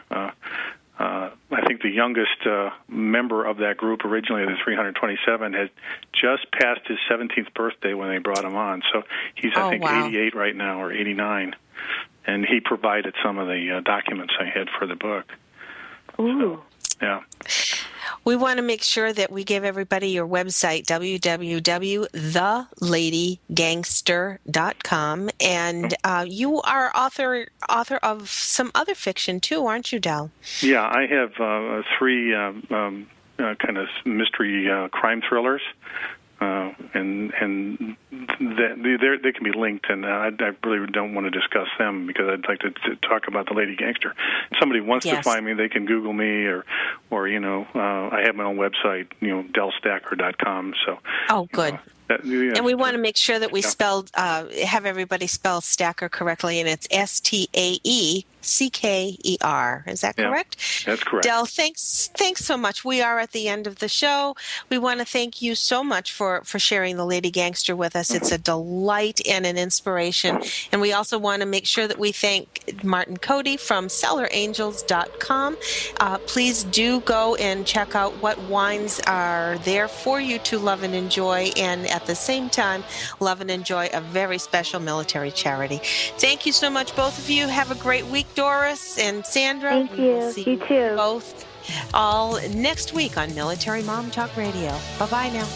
I think the youngest member of that group originally, the 327, had just passed his 17th birthday when they brought him on. So he's, I think, 88 right now or 89. And he provided some of the documents I had for the book. Ooh. So, yeah. We want to make sure that we give everybody your website, www.theladiegangster.com. And you are author of some other fiction, too, aren't you, Del? Yeah, I have 3 kind of mystery crime thrillers. And they can be linked, and I really don't want to discuss them because I'd like to talk about the Lady Gangster. If somebody wants to find me, they can Google me, or I have my own website, delstaecker.com. So. Oh, good. And we want to make sure that we have everybody spell Staecker correctly, and it's Staecker. Is that correct? Yeah, that's correct. Del, thanks so much. We are at the end of the show. We want to thank you so much for sharing the Lady Gangster with us. It's a delight and an inspiration. And we also want to make sure that we thank Martin Cody from CellarAngels.com. Please do go and check out what wines are there for you to love and enjoy, and at the same time, love and enjoy a very special military charity. Thank you so much, both of you. Have a great week, Doris and Sandra. Thank you. You too. Both all next week on Military Mom Talk Radio. Bye-bye now.